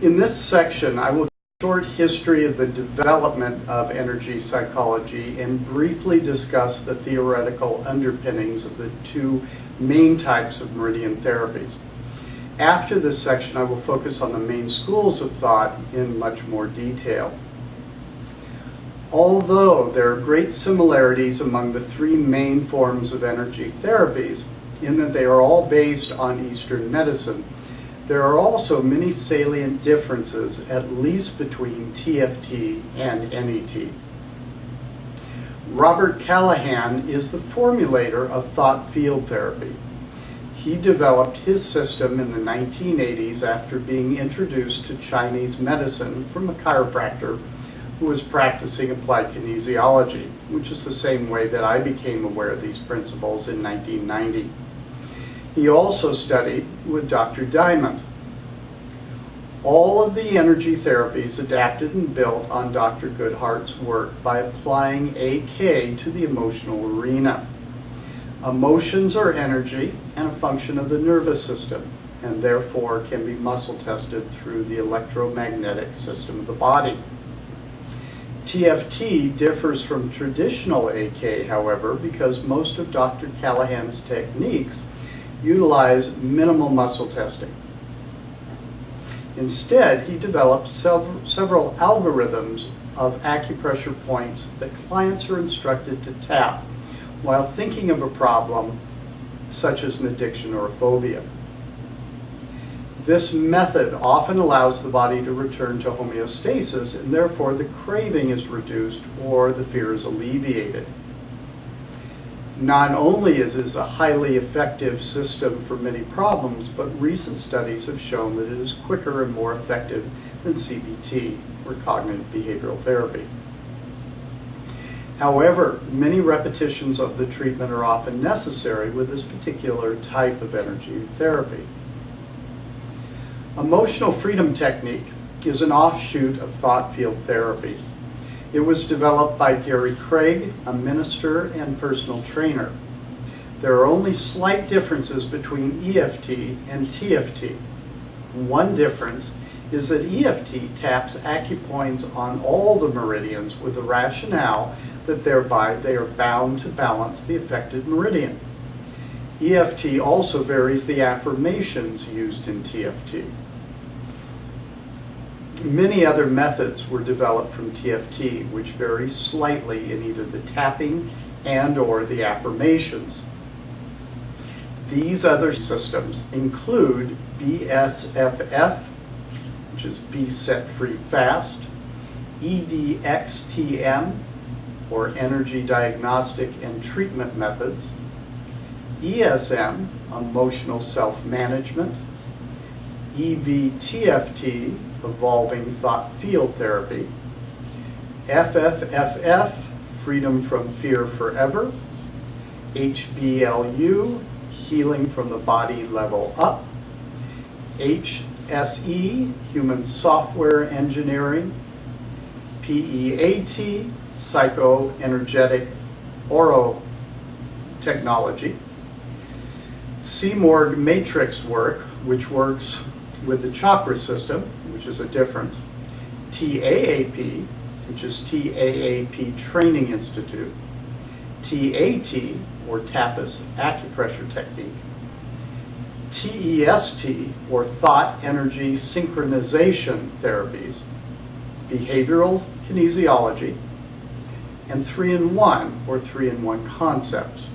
In this section, I will give a short history of the development of energy psychology and briefly discuss the theoretical underpinnings of the two main types of meridian therapies. After this section, I will focus on the main schools of thought in much more detail. Although there are great similarities among the three main forms of energy therapies, in that they are all based on Eastern medicine, there are also many salient differences, at least between TFT and NET. Robert Callahan is the formulator of thought field therapy. He developed his system in the 1980s after being introduced to Chinese medicine from a chiropractor who was practicing applied kinesiology, which is the same way that I became aware of these principles in 1990. He also studied with Dr. Diamond. All of the energy therapies adapted and built on Dr. Goodhart's work by applying AK to the emotional arena. Emotions are energy and a function of the nervous system, and therefore can be muscle tested through the electromagnetic system of the body. TFT differs from traditional AK, however, because most of Dr. Callahan's techniques utilize minimal muscle testing. Instead, he developed several algorithms of acupressure points that clients are instructed to tap while thinking of a problem such as an addiction or a phobia. This method often allows the body to return to homeostasis, and therefore the craving is reduced or the fear is alleviated. Not only is this a highly effective system for many problems, but recent studies have shown that it is quicker and more effective than CBT, or cognitive behavioral therapy. However, many repetitions of the treatment are often necessary with this particular type of energy therapy. Emotional freedom technique is an offshoot of thought field therapy. It was developed by Gary Craig, a minister and personal trainer. There are only slight differences between EFT and TFT. One difference is that EFT taps acupoints on all the meridians with the rationale that thereby they are bound to balance the affected meridian. EFT also varies the affirmations used in TFT. Many other methods were developed from TFT, which vary slightly in either the tapping and/or the affirmations. These other systems include BSFF, which is Be Set Free Fast, EDXTM, or Energy Diagnostic and Treatment Methods, ESM, Emotional Self-Management, EVTFT, Evolving Thought Field Therapy, FFFF, Freedom from Fear Forever, HBLU, Healing from the Body Level Up, HSE, Human Software Engineering, PEAT, Psychoenergetic Orotechnology, Seamorg Matrix work, which works with the chakra system, which is a difference, TAAP, which is TAAP Training Institute, TAT, or Tapas Acupressure Technique, TEST, or Thought Energy Synchronization Therapies, Behavioral Kinesiology, and 3-in-1, or 3-in-1 concepts.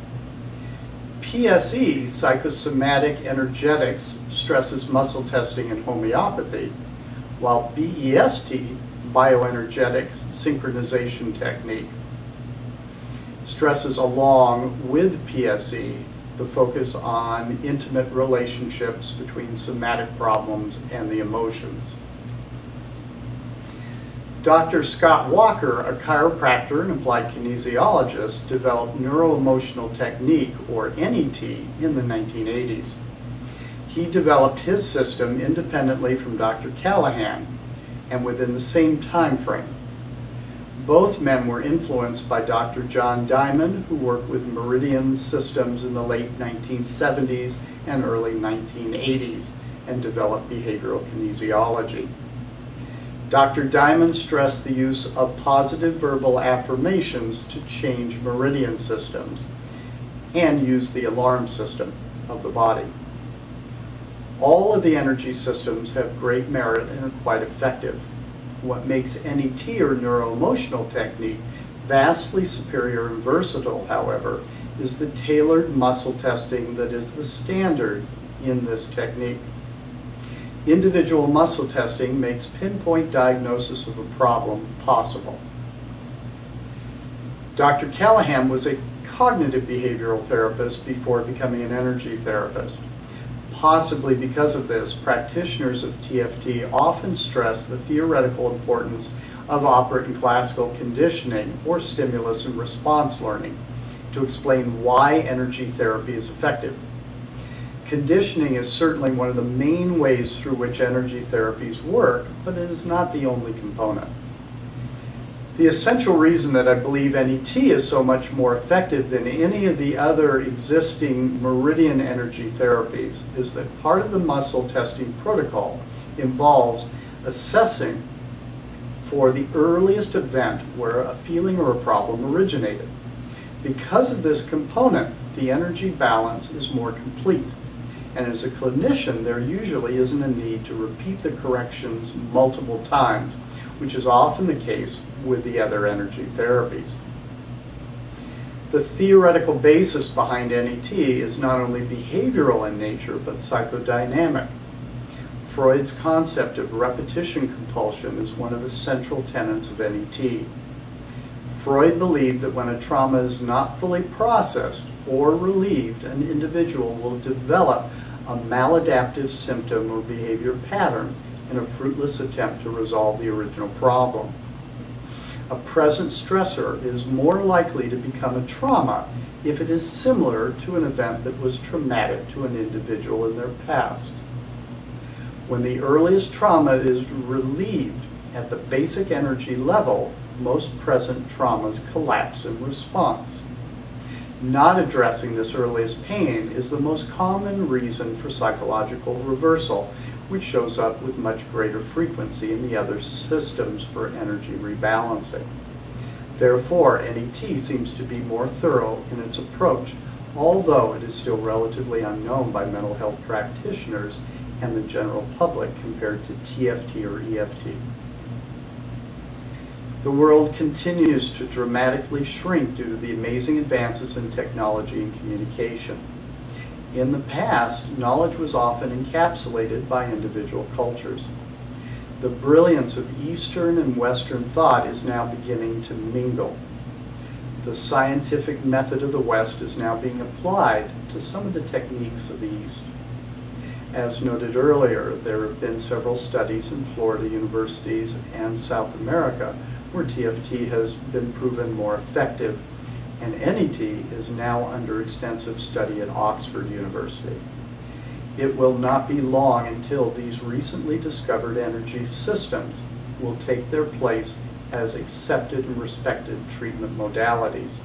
PSE, Psychosomatic Energetics, stresses muscle testing and homeopathy, while BEST, Bioenergetics Synchronization Technique, stresses along with PSE the focus on intimate relationships between somatic problems and the emotions. Dr. Scott Walker, a chiropractor and applied kinesiologist, developed neuroemotional technique, or NET, in the 1980s. He developed his system independently from Dr. Callahan and within the same time frame. Both men were influenced by Dr. John Diamond, who worked with meridian systems in the late 1970s and early 1980s and developed behavioral kinesiology. Dr. Diamond stressed the use of positive verbal affirmations to change meridian systems and use the alarm system of the body. All of the energy systems have great merit and are quite effective. What makes NET or neuroemotional technique vastly superior and versatile, however, is the tailored muscle testing that is the standard in this technique. Individual muscle testing makes pinpoint diagnosis of a problem possible. Dr. Callahan was a cognitive behavioral therapist before becoming an energy therapist. Possibly because of this, practitioners of TFT often stress the theoretical importance of operant and classical conditioning or stimulus and response learning to explain why energy therapy is effective. Conditioning is certainly one of the main ways through which energy therapies work, but it is not the only component. The essential reason that I believe NET is so much more effective than any of the other existing meridian energy therapies is that part of the muscle testing protocol involves assessing for the earliest event where a feeling or a problem originated. Because of this component, the energy balance is more complete. And as a clinician, there usually isn't a need to repeat the corrections multiple times, which is often the case with the other energy therapies. The theoretical basis behind NET is not only behavioral in nature, but psychodynamic. Freud's concept of repetition compulsion is one of the central tenets of NET. Freud believed that when a trauma is not fully processed or relieved, an individual will develop a maladaptive symptom or behavior pattern in a fruitless attempt to resolve the original problem. A present stressor is more likely to become a trauma if it is similar to an event that was traumatic to an individual in their past. When the earliest trauma is relieved at the basic energy level, most present traumas collapse in response. Not addressing this earliest pain is the most common reason for psychological reversal, which shows up with much greater frequency in the other systems for energy rebalancing. Therefore, NET seems to be more thorough in its approach, although it is still relatively unknown by mental health practitioners and the general public compared to TFT or EFT. The world continues to dramatically shrink due to the amazing advances in technology and communication. In the past, knowledge was often encapsulated by individual cultures. The brilliance of Eastern and Western thought is now beginning to mingle. The scientific method of the West is now being applied to some of the techniques of the East. As noted earlier, there have been several studies in Florida universities and South America where TFT has been proven more effective, and NET is now under extensive study at Oxford University. It will not be long until these recently discovered energy systems will take their place as accepted and respected treatment modalities.